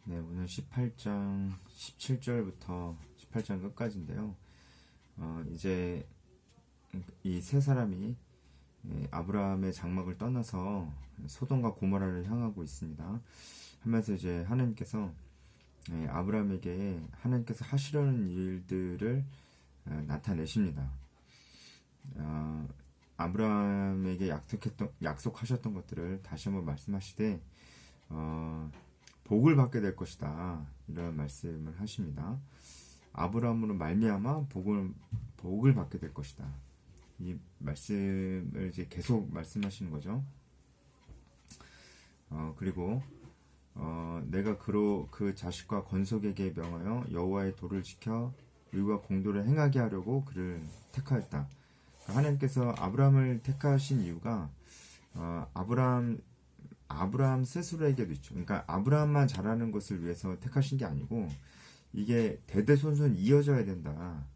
네, 오늘 18장 17절부터 18장 끝까지인데요. 이제 이 세 사람이 아브라함의 장막을 떠나서 소돔과 고모라를 향하고 있습니다. 하면서 이제 하나님께서 아브라함에게 하나님께서 하시려는 일들을 나타내십니다. 아브라함에게 약속하셨던 것들을 다시 한번 말씀하시되 복을 받게 될 것이다, 이런 말씀을 하십니다. 아브라함으로 말미암아 복을 받게 될 것이다. 이 말씀을 이제 계속 말씀하시는 거죠. 그리고 내가 그 자식과 건속에게 명하여 여호와의 도를 지켜 의와 공도를 행하게 하려고 그를 택하였다. 하나님께서 아브라함을 택하신 이유가 아브라함 스스로에게도 있죠. 그러니까 아브라함만 잘하는 것을 위해서 택하신 게 아니고 이게 대대손손 이어져야 된다.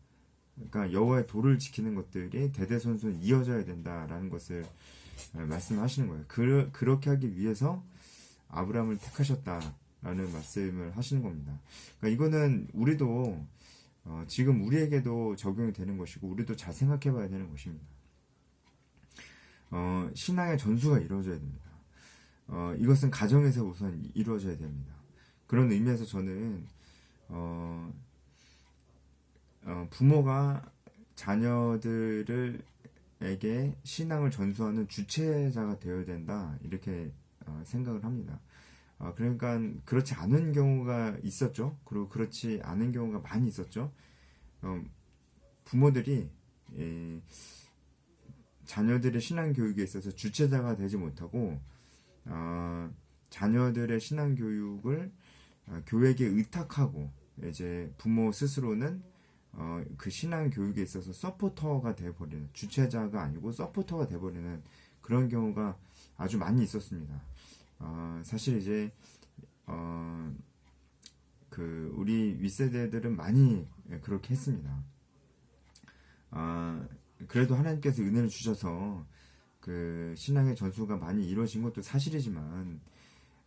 그러니까 여호와의 도를 지키는 것들이 대대손손 이어져야 된다라는 것을 말씀하시는 거예요. 그렇게 하기 위해서 아브라함을 택하셨다라는 말씀을 하시는 겁니다. 그러니까 이거는 우리도 지금 우리에게도 적용이 되는 것이고 우리도 잘 생각해 봐야 되는 것입니다. 신앙의 전수가 이루어져야 됩니다. 이것은 가정에서 우선 이루어져야 됩니다. 그런 의미에서 저는 부모가 자녀들에게 신앙을 전수하는 주체자가 되어야 된다, 이렇게 생각을 합니다. 그러니까 그렇지 않은 경우가 있었죠. 그리고 그렇지 않은 경우가 많이 있었죠. 부모들이 자녀들의 신앙 교육에 있어서 주체자가 되지 못하고 자녀들의 신앙 교육을 교회에게 의탁하고 이제 부모 스스로는 그 신앙 교육에 있어서 서포터가 되어버리는, 주체자가 아니고 서포터가 되어버리는 그런 경우가 아주 많이 있었습니다. 사실 이제 우리 윗세대들은 많이 그렇게 했습니다. 그래도 하나님께서 은혜를 주셔서 그 신앙의 전수가 많이 이루어진 것도 사실이지만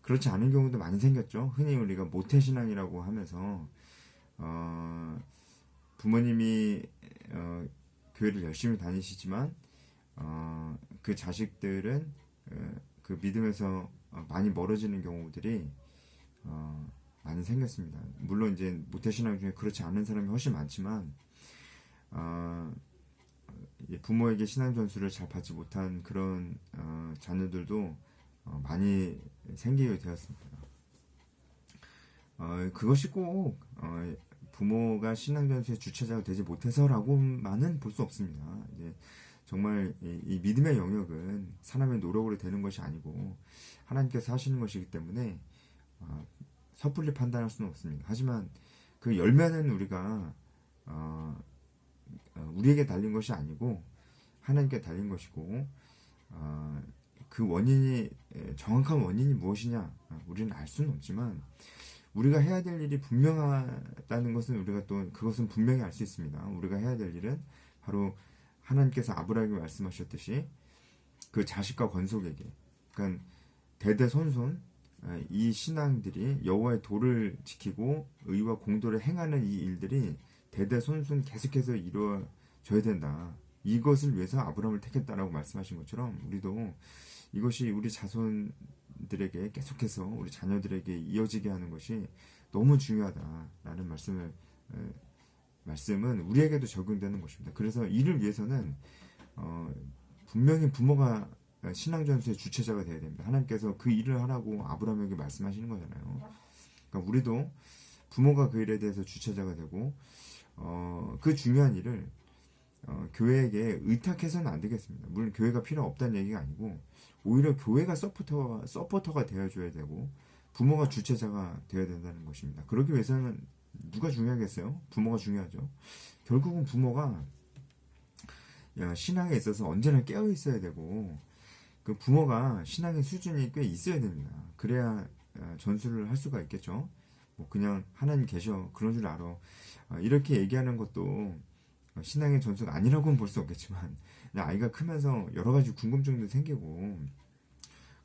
그렇지 않은 경우도 많이 생겼죠. 흔히 우리가 모태신앙이라고 하면서 부모님이 교회를 열심히 다니시지만 그 자식들은 그 믿음에서 많이 멀어지는 경우들이 많이 생겼습니다. 물론 이제 모태신앙 중에 그렇지 않은 사람이 훨씬 많지만 부모에게 신앙 전수를 잘 받지 못한 그런 자녀들도 많이 생기게 되었습니다. 그것이 꼭 부모가 신앙 전수의 주체자가 되지 못해서라고만은 볼 수 없습니다. 이제 정말 이 믿음의 영역은 사람의 노력으로 되는 것이 아니고 하나님께서 하시는 것이기 때문에 섣불리 판단할 수는 없습니다. 하지만 그 열매는 우리가 우리에게 달린 것이 아니고 하나님께 달린 것이고 그 원인이, 정확한 원인이 무엇이냐 우리는 알 수는 없지만 우리가 해야 될 일이 분명하다는 것은 우리가 또 그것은 분명히 알 수 있습니다. 우리가 해야 될 일은 바로 하나님께서 아브라함에게 말씀하셨듯이 그 자식과 건속에게, 그러니까 대대손손 이 신앙들이 여호와의 도를 지키고 의와 공도를 행하는 이 일들이 대대손손 계속해서 이루어져야 된다. 이것을 위해서 아브라함을 택했다라고 말씀하신 것처럼 우리도 이것이 우리 자손들에게 계속해서 우리 자녀들에게 이어지게 하는 것이 너무 중요하다라는 말씀은 우리에게도 적용되는 것입니다. 그래서 이를 위해서는 분명히 부모가 신앙 전수의 주체자가 되어야 됩니다. 하나님께서 그 일을 하라고 아브라함에게 말씀하시는 거잖아요. 그러니까 우리도 부모가 그 일에 대해서 주체자가 되고 그 중요한 일을 교회에게 의탁해서는 안 되겠습니다. 물론 교회가 필요 없다는 얘기가 아니고 오히려 교회가 서포터가 되어줘야 되고 부모가 주체자가 되어야 된다는 것입니다. 그러기 위해서는 누가 중요하겠어요? 부모가 중요하죠. 결국은 부모가 신앙에 있어서 언제나 깨어 있어야 되고 그 부모가 신앙의 수준이 꽤 있어야 됩니다. 그래야 전수를 할 수가 있겠죠. 뭐 그냥 하나님 계셔, 그런 줄 알아, 이렇게 얘기하는 것도 신앙의 전수가 아니라고는 볼 수 없겠지만 아이가 크면서 여러 가지 궁금증도 생기고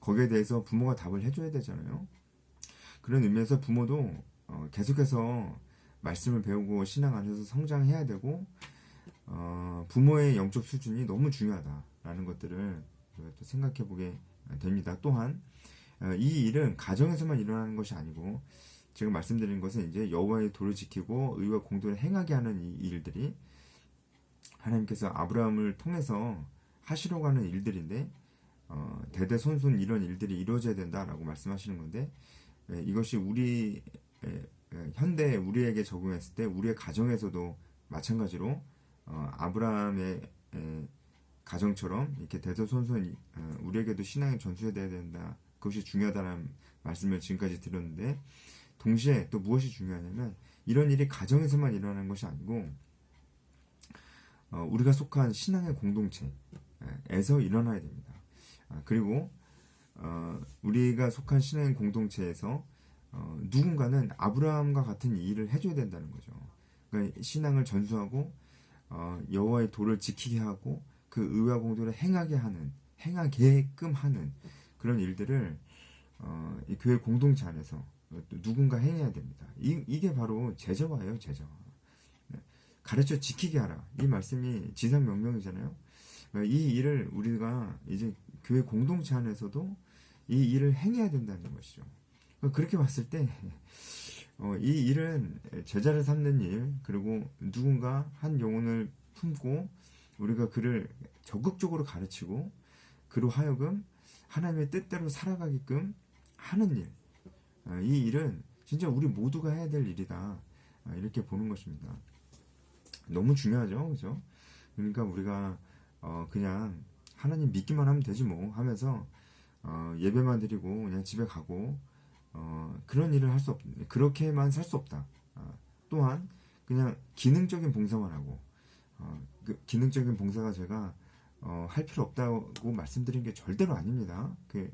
거기에 대해서 부모가 답을 해줘야 되잖아요. 그런 의미에서 부모도 계속해서 말씀을 배우고 신앙 안에서 성장해야 되고 부모의 영적 수준이 너무 중요하다라는 것들을 우리가 또 생각해 보게 됩니다. 또한 이 일은 가정에서만 일어나는 것이 아니고 제가 말씀드린 것은 이제 여호와의 도를 지키고 의와 공도를 행하게 하는 이 일들이 하나님께서 아브라함을 통해서 하시려고 하는 일들인데 대대손손 이런 일들이 이루어져야 된다라고 말씀하시는 건데 이것이 우리 현대 우리에게 적용했을 때 우리의 가정에서도 마찬가지로 아브라함의 가정처럼 이렇게 대대손손 우리에게도 신앙이 전수돼야 된다. 그것이 중요하다는 말씀을 지금까지 드렸는데 동시에 또 무엇이 중요하냐면 이런 일이 가정에서만 일어나는 것이 아니고 우리가 속한 신앙의 공동체에서 일어나야 됩니다. 그리고 우리가 속한 신앙의 공동체에서 누군가는 아브라함과 같은 일을 해줘야 된다는 거죠. 그러니까 신앙을 전수하고 여호와의 도를 지키게 하고 그 의와 공도를 행하게끔 하는 그런 일들을 이 교회 공동체 안에서 누군가 행해야 됩니다. 이게 바로 제자화예요, 제자화. 가르쳐 지키게 하라. 이 말씀이 지상명령이잖아요. 이 일을 우리가 이제 교회 공동체 안에서도 이 일을 행해야 된다는 것이죠. 그렇게 봤을 때 이 일은 제자를 삼는 일, 그리고 누군가 한 영혼을 품고 우리가 그를 적극적으로 가르치고 그로 하여금 하나님의 뜻대로 살아가게끔 하는 일. 이 일은 진짜 우리 모두가 해야 될 일이다. 이렇게 보는 것입니다. 너무 중요하죠, 그죠? 그러니까 우리가 그냥 하나님 믿기만 하면 되지 뭐 하면서 예배만 드리고 그냥 집에 가고 그런 일을 할 수 그렇게만 살 수 없다. 또한 그냥 기능적인 봉사만 하고 그 기능적인 봉사가 제가 할 필요 없다고 말씀드린 게 절대로 아닙니다. 그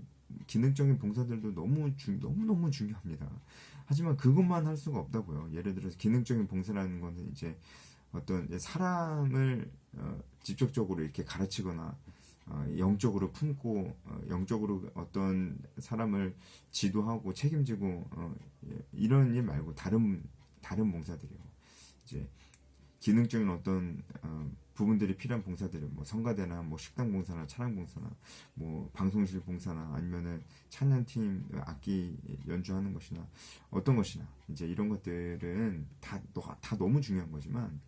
기능적인 봉사들도 너무너무 중요합니다. 하지만 그것만 할 수가 없다고요. 예를 들어서 기능적인 봉사라는 것은 이제 어떤 사람을 직접적으로 이렇게 가르치거나 영적으로 품고 영적으로 어떤 사람을 지도하고 책임지고 이런 일 말고 다른 봉사들이요. 이제 기능적인 어떤 부분들이 필요한 봉사들은 뭐 성가대나 뭐 식당 봉사나 차량 봉사나 뭐 방송실 봉사나 아니면은 찬양팀 악기 연주하는 것이나 어떤 것이나 이제 이런 것들은 다 너무 중요한 거지만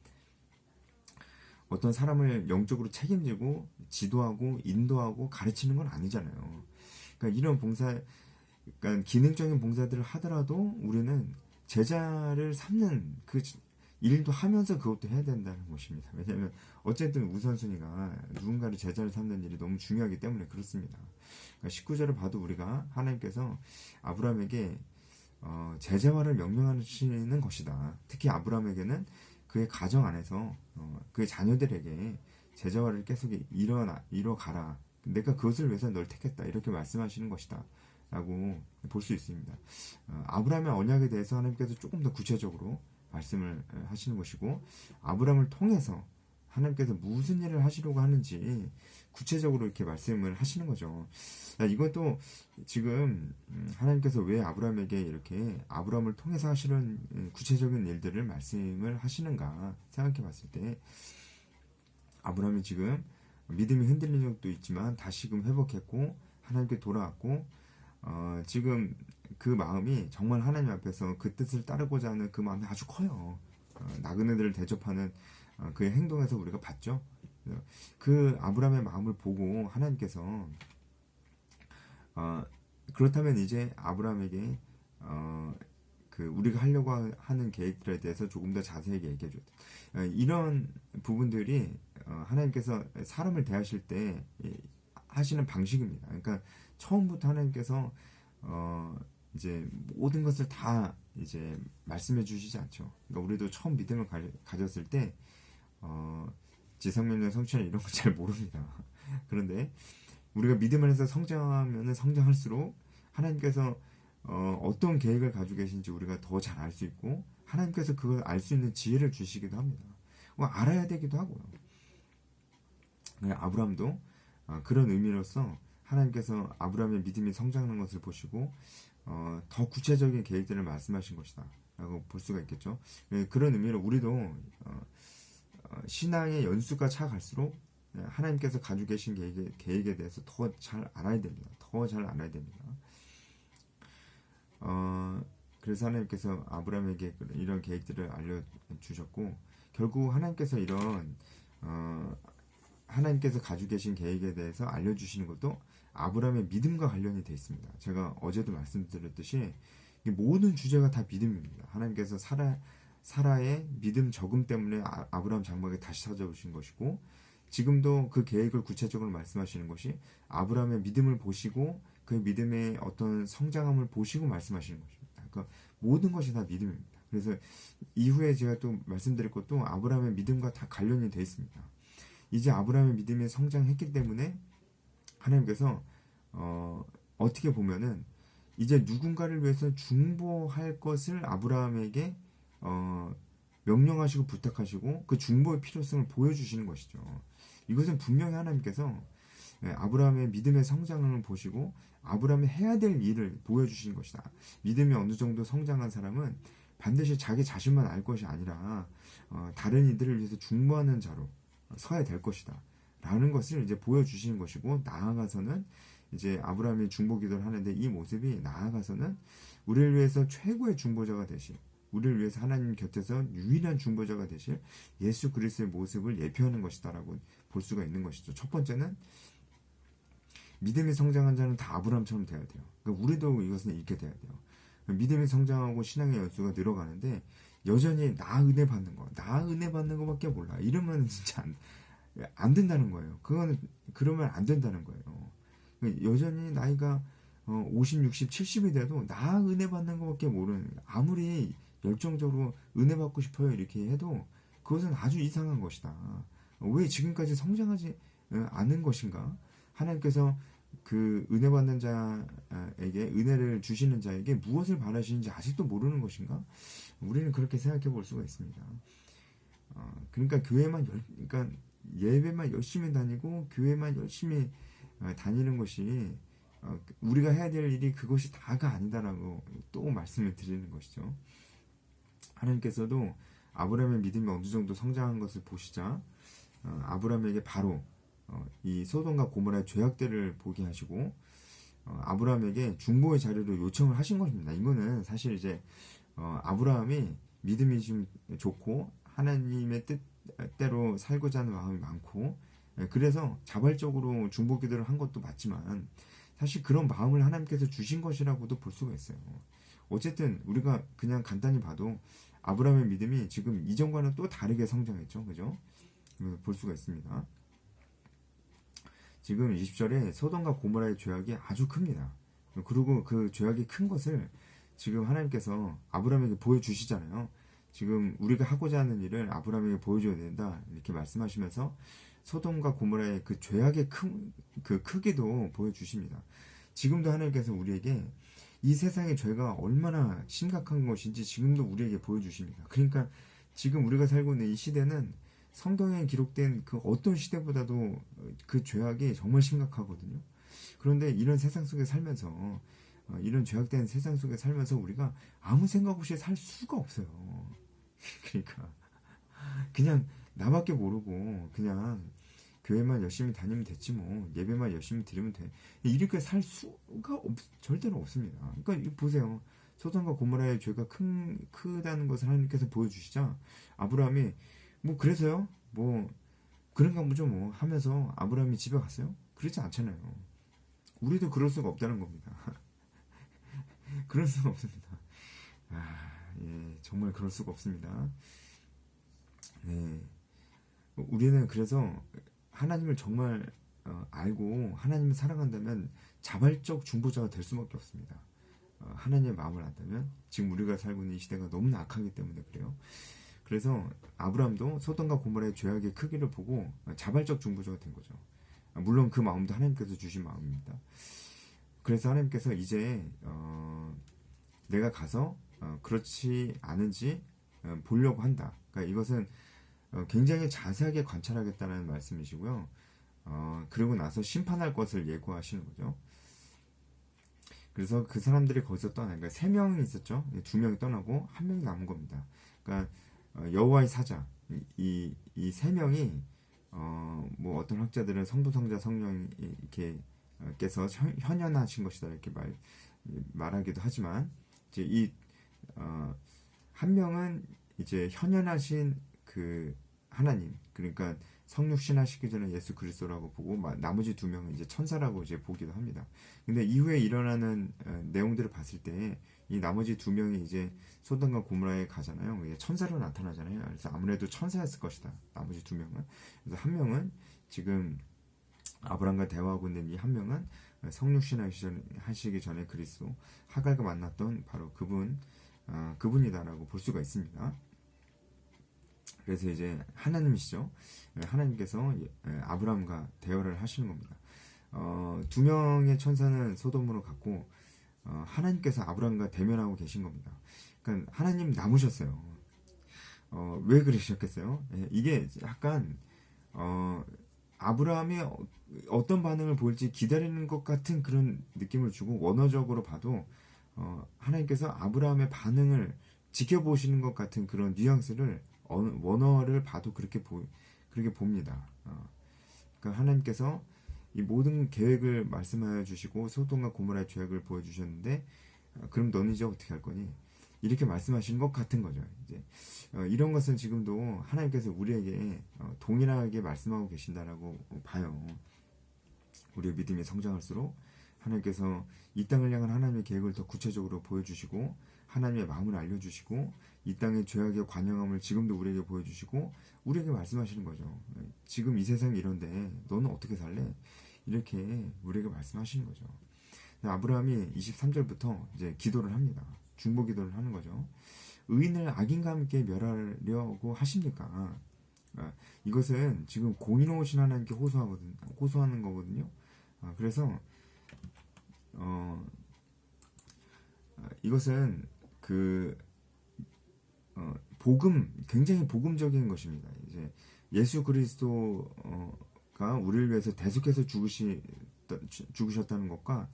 어떤 사람을 영적으로 책임지고 지도하고 인도하고 가르치는 건 아니잖아요. 그러니까 이런 그러니까 기능적인 봉사들을 하더라도 우리는 제자를 삼는 그 일도 하면서 그것도 해야 된다는 것입니다. 왜냐하면 어쨌든 우선순위가 누군가를 제자를 삼는 일이 너무 중요하기 때문에 그렇습니다. 그러니까 19절을 봐도 우리가 하나님께서 아브라함에게 제자화를 명령하시는 것이다. 특히 아브라함에게는 그의 가정 안에서 그의 자녀들에게 제자화를 계속 이뤄가라. 내가 그것을 위해서 널 택했다. 이렇게 말씀하시는 것이다. 라고 볼 수 있습니다. 아브라함의 언약에 대해서 하나님께서 조금 더 구체적으로 말씀을 하시는 것이고 아브라함을 통해서 하나님께서 무슨 일을 하시려고 하는지 구체적으로 이렇게 말씀을 하시는 거죠. 이것도 지금 하나님께서 왜 아브라함에게 이렇게 아브라함을 통해서 하시는 구체적인 일들을 말씀을 하시는가 생각해 봤을 때 아브라함이 지금 믿음이 흔들린 적도 있지만 다시금 회복했고 하나님께 돌아왔고 지금 그 마음이 정말 하나님 앞에서 그 뜻을 따르고자 하는 그 마음이 아주 커요. 나그네들을 대접하는 그의 행동에서 우리가 봤죠. 그 아브라함의 마음을 보고 하나님께서 그렇다면 이제 아브라함에게 그 우리가 하려고 하는 계획들에 대해서 조금 더 자세하게 얘기해 줘야 돼. 이런 부분들이 하나님께서 사람을 대하실 때 하시는 방식입니다. 그러니까 처음부터 하나님께서 이제 모든 것을 다 이제 말씀해 주시지 않죠. 그러니까 우리도 처음 믿음을 가졌을 때 지상명령 성취는 이런 거 잘 모릅니다. 그런데 우리가 믿음을 해서 성장하면 성장할수록 하나님께서 어떤 계획을 가지고 계신지 우리가 더 잘 알 수 있고 하나님께서 그걸 알 수 있는 지혜를 주시기도 합니다. 알아야 되기도 하고요. 아브라함도 그런 의미로서 하나님께서 아브라함의 믿음이 성장하는 것을 보시고 더 구체적인 계획들을 말씀하신 것이다 라고 볼 수가 있겠죠. 그런 의미로 우리도 신앙의 연수가 차갈수록 하나님께서 가지고 계신 계획에 대해서 더 잘 알아야 됩니다. 더 잘 알아야 됩니다. 그래서 하나님께서 아브라함에게 이런 계획들을 알려주셨고, 결국 하나님께서 이런 하나님께서 가지고 계신 계획에 대해서 알려주시는 것도 아브라함의 믿음과 관련이 되어 있습니다. 제가 어제도 말씀드렸듯이 모든 주제가 다 믿음입니다. 하나님께서 사라의 믿음 적음 때문에 아브라함 장막에 다시 찾아오신 것이고, 지금도 그 계획을 구체적으로 말씀하시는 것이 아브라함의 믿음을 보시고 그 믿음의 어떤 성장함을 보시고 말씀하시는 것입니다. 그러니까 모든 것이 다 믿음입니다. 그래서 이후에 제가 또 말씀드릴 것도 아브라함의 믿음과 다 관련이 되어 있습니다. 이제 아브라함의 믿음이 성장했기 때문에 하나님께서 어떻게 보면은 이제 누군가를 위해서 중보할 것을 아브라함에게 명령하시고 부탁하시고 그 중보의 필요성을 보여주시는 것이죠. 이것은 분명히 하나님께서 아브라함의 믿음의 성장을 보시고 아브라함이 해야 될 일을 보여주신 것이다. 믿음이 어느 정도 성장한 사람은 반드시 자기 자신만 알 것이 아니라 다른 이들을 위해서 중보하는 자로 서야 될 것이다 라는 것을 이제 보여주시는 것이고, 나아가서는 이제 아브라함이 중보 기도를 하는데 이 모습이 나아가서는 우리를 위해서 최고의 중보자가 되실, 우리를 위해서 하나님 곁에서 유일한 중보자가 되실 예수 그리스도의 모습을 예표하는 것이다 라고 볼 수가 있는 것이죠. 첫 번째는 믿음이 성장한 자는 다 아브라함처럼 돼야 돼요. 그러니까 우리도 이것은 잊게 돼야 돼요. 믿음이 성장하고 신앙의 연수가 늘어가는데 여전히 나 은혜 받는 거, 나 은혜 받는 거밖에 몰라, 이러면 진짜 안 된다는 거예요. 그러면 안 된다는 거예요. 여전히 나이가 50, 60, 70이 돼도 나 은혜 받는 것밖에 모르는, 아무리 열정적으로 은혜 받고 싶어요 이렇게 해도 그것은 아주 이상한 것이다. 왜 지금까지 성장하지 않은 것인가? 하나님께서 그 은혜 받는 자에게, 은혜를 주시는 자에게 무엇을 바라시는지 아직도 모르는 것인가? 우리는 그렇게 생각해 볼 수가 있습니다. 그러니까 그러니까 예배만 열심히 다니고 교회만 열심히 다니는 것이 우리가 해야 될 일이 그것이 다가 아니다라고 또 말씀을 드리는 것이죠. 하나님께서도 아브라함의 믿음이 어느 정도 성장한 것을 보시자 아브라함에게 바로 이 소돔과 고모라의 죄악들을 보게 하시고 아브라함에게 중보의 자료를 요청을 하신 것입니다. 이거는 사실 이제 아브라함이 믿음이 좀 좋고 하나님의 뜻대로 살고자 하는 마음이 많고, 그래서 자발적으로 중보 기도를 한 것도 맞지만 사실 그런 마음을 하나님께서 주신 것이라고도 볼 수가 있어요. 어쨌든 우리가 그냥 간단히 봐도 아브라함의 믿음이 지금 이전과는 또 다르게 성장했죠. 그죠? 볼 수가 있습니다. 지금 20절에 소돔과 고모라의 죄악이 아주 큽니다. 그리고 그 죄악이 큰 것을 지금 하나님께서 아브라함에게 보여주시잖아요. 지금 우리가 하고자 하는 일을 아브라함에게 보여줘야 된다 이렇게 말씀하시면서 소돔과 고모라의 그 죄악의 그 크기도 보여주십니다. 지금도 하나님께서 우리에게 이 세상의 죄가 얼마나 심각한 것인지 지금도 우리에게 보여주십니다. 그러니까 지금 우리가 살고 있는 이 시대는 성경에 기록된 그 어떤 시대보다도 그 죄악이 정말 심각하거든요. 그런데 이런 세상 속에 살면서 이런 죄악된 세상 속에 살면서 우리가 아무 생각 없이 살 수가 없어요. 그러니까 그냥 나밖에 모르고 그냥 교회만 열심히 다니면 됐지 뭐, 예배만 열심히 드리면 돼, 이렇게 살 수가 절대로 없습니다. 그러니까 보세요. 소돔과 고모라의 죄가 크다는 것을 하나님께서 보여주시자 아브라함이 뭐 그래서요? 뭐 그런가 보죠 뭐 하면서 아브라함이 집에 갔어요? 그렇지 않잖아요. 우리도 그럴 수가 없다는 겁니다. 그럴 수가 없습니다. 예, 정말 그럴 수가 없습니다. 예, 우리는 그래서 하나님을 정말 알고 하나님을 사랑한다면 자발적 중보자가 될 수밖에 없습니다. 하나님의 마음을 안다면. 지금 우리가 살고 있는 이 시대가 너무나 악하기 때문에 그래요. 그래서 아브라함도 소돔과 고모라의 죄악의 크기를 보고 자발적 중보자가 된 거죠. 물론 그 마음도 하나님께서 주신 마음입니다. 그래서 하나님께서 이제 내가 가서 그렇지 않은지 보려고 한다. 그러니까 이것은 굉장히 자세하게 관찰하겠다는 말씀이시고요. 그리고 나서 심판할 것을 예고하시는 거죠. 그래서 그 사람들이 거기서 그러니까 3명이 있었죠. 2명이 떠나고 1명이 남은 겁니다. 그러니까 여호와의 사자 이 3명이 뭐 어떤 학자들은 성부 성자 성령이 이렇게 께서 현현하신 것이다 이렇게 말하기도 하지만 이제 한 명은 이제 현현하신 그 하나님, 그러니까 성육신하시기 전에 예수 그리스도라고 보고 나머지 2명은 이제 천사라고 이제 보기도 합니다. 근데 이후에 일어나는 내용들을 봤을 때 이 나머지 2명이 이제 소돔과 고모라에 가잖아요. 천사로 나타나잖아요. 그래서 아무래도 천사였을 것이다. 나머지 2명은. 그래서 한 명은 지금 아브람과 대화하고 있는 이 한 명은 성육신하시기 전에 그리스도 하갈과 만났던 바로 그분이다라고 볼 수가 있습니다. 그래서 이제 하나님이시죠. 하나님께서 아브람과 대화를 하시는 겁니다. 2명의 천사는 소돔으로 갔고 하나님께서 아브람과 대면하고 계신 겁니다. 그러니까 하나님 남으셨어요. 왜 그러셨겠어요? 이게 약간 아브라함이 어떤 반응을 보일지 기다리는 것 같은 그런 느낌을 주고, 원어적으로 봐도 하나님께서 아브라함의 반응을 지켜보시는 것 같은 그런 뉘앙스를 원어를 봐도 그렇게 봅니다. 그러니까 하나님께서 이 모든 계획을 말씀하여 주시고 소돔과 고모라의 계획을 보여주셨는데, 그럼 너는 이제 어떻게 할 거니? 이렇게 말씀하시는 것 같은 거죠. 이제 이런 것은 지금도 하나님께서 우리에게 동일하게 말씀하고 계신다라고 봐요. 우리의 믿음이 성장할수록 하나님께서 이 땅을 향한 하나님의 계획을 더 구체적으로 보여주시고, 하나님의 마음을 알려주시고, 이 땅의 죄악의 관영함을 지금도 우리에게 보여주시고 우리에게 말씀하시는 거죠. 지금 이 세상이 이런데 너는 어떻게 살래? 이렇게 우리에게 말씀하시는 거죠. 아브라함이 23절부터 이제 기도를 합니다. 중보 기도를 하는 거죠. 의인을 악인과 함께 멸하려고 하십니까? 이것은 지금 공의로우신 하나님께 호소하는 거거든요. 그래서 이것은 굉장히 복음적인 것입니다. 이제 예수 그리스도가 우리를 위해서 대속해서 죽으셨다는 것과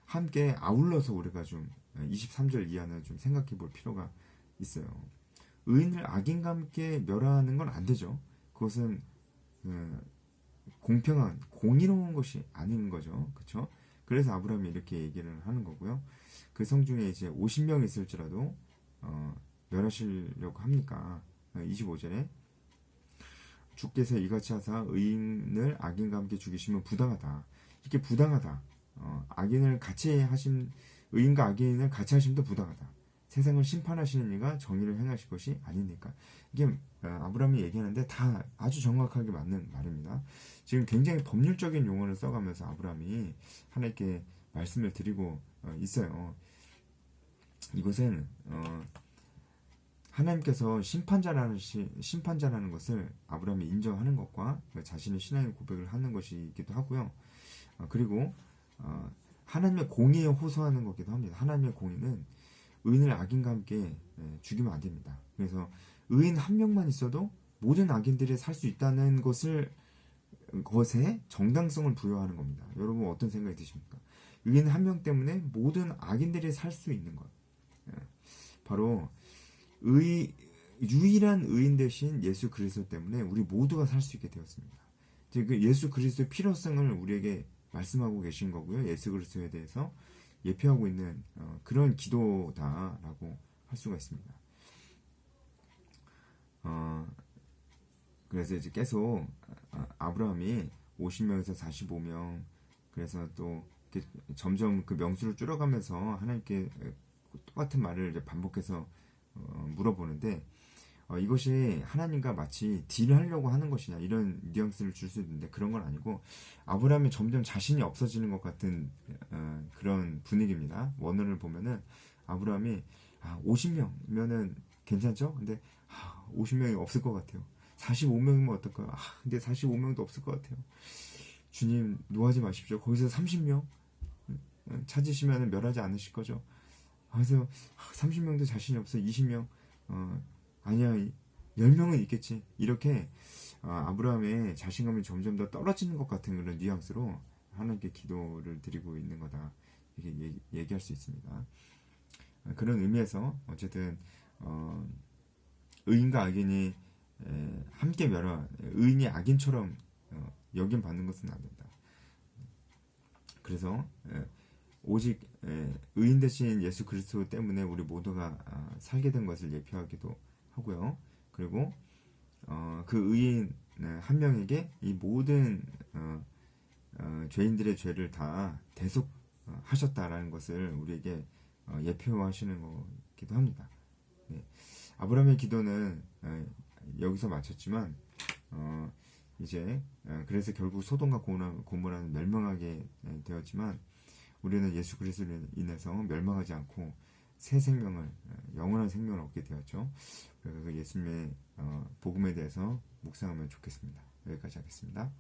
함께 아울러서 우리가 좀 23절 이하는 좀 생각해 볼 필요가 있어요. 의인을 악인과 함께 멸하는 건 안 되죠. 그것은 공평한, 공의로운 것이 아닌 거죠. 그렇죠? 그래서 아브라함이 이렇게 얘기를 하는 거고요. 그 성중에 이제 50명 있을지라도 멸하시려고 합니까? 25절에 주께서 이같이 하사 의인을 악인과 함께 죽이시면 부당하다. 이렇게 부당하다. 악인을 같이 의인과 악인을 같이 하심도 부당하다. 세상을 심판하시는 이가 정의를 행하실 것이 아니니까. 이게 아브라함이 얘기하는데 다 아주 정확하게 맞는 말입니다. 지금 굉장히 법률적인 용어를 써가면서 아브라함이 하나님께 말씀을 드리고 있어요. 이것은 하나님께서 심판자라는 것을 아브라함이 인정하는 것과 자신의 신앙의 고백을 하는 것이기도 하고요. 그리고 하나님의 공의에 호소하는 것이기도 합니다. 하나님의 공의는 의인을 악인과 함께 죽이면 안 됩니다. 그래서 의인 한 명만 있어도 모든 악인들이 살 수 있다는 것에 정당성을 부여하는 겁니다. 여러분 어떤 생각이 드십니까? 의인 한 명 때문에 모든 악인들이 살 수 있는 것. 바로 유일한 의인 되신 예수 그리스도 때문에 우리 모두가 살 수 있게 되었습니다. 즉 예수 그리스도의 필요성을 우리에게 말씀하고 계신 거고요. 예수 그리스도에 대해서 예표하고 있는 그런 기도다라고 할 수가 있습니다. 그래서 이제 계속 아브라함이 50명에서 45명, 그래서 또 점점 그 명수를 줄여가면서 하나님께 똑같은 말을 이제 반복해서 물어보는데, 이것이 하나님과 마치 딜하려고 하는 것이냐 이런 뉘앙스를 줄 수 있는데 그런 건 아니고, 아브라함이 점점 자신이 없어지는 것 같은 그런 분위기입니다. 원어를 보면은 아브라함이 50명이면은 괜찮죠? 근데 50명이 없을 것 같아요. 45명이면 어떨까요? 근데 45명도 없을 것 같아요. 주님 노하지 마십시오. 거기서 30명 찾으시면 멸하지 않으실 거죠. 그래서 30명도 자신이 없어. 20명 아니야 10명은 있겠지. 이렇게 아브라함의 자신감이 점점 더 떨어지는 것 같은 그런 뉘앙스로 하나님께 기도를 드리고 있는 거다. 이렇게 얘기할 수 있습니다. 그런 의미에서 어쨌든 의인과 악인이 함께 의인이 악인처럼 여김 받는 것은 안 된다. 그래서 오직 의인 대신 예수 그리스도 때문에 우리 모두가 살게 된 것을 예표하기도 하고요. 그리고 그 의인 한 명에게 이 모든 죄인들의 죄를 다 대속하셨다라는 것을 우리에게 예표하시는 거기도 합니다. 네. 아브라함의 기도는 여기서 마쳤지만 이제 그래서 결국 소돔과 고모라는 멸망하게 되었지만 우리는 예수 그리스도로 인해서 멸망하지 않고 새 생명을 영원한 생명을 얻게 되었죠. 그래서 예수님의 복음에 대해서 묵상하면 좋겠습니다. 여기까지 하겠습니다.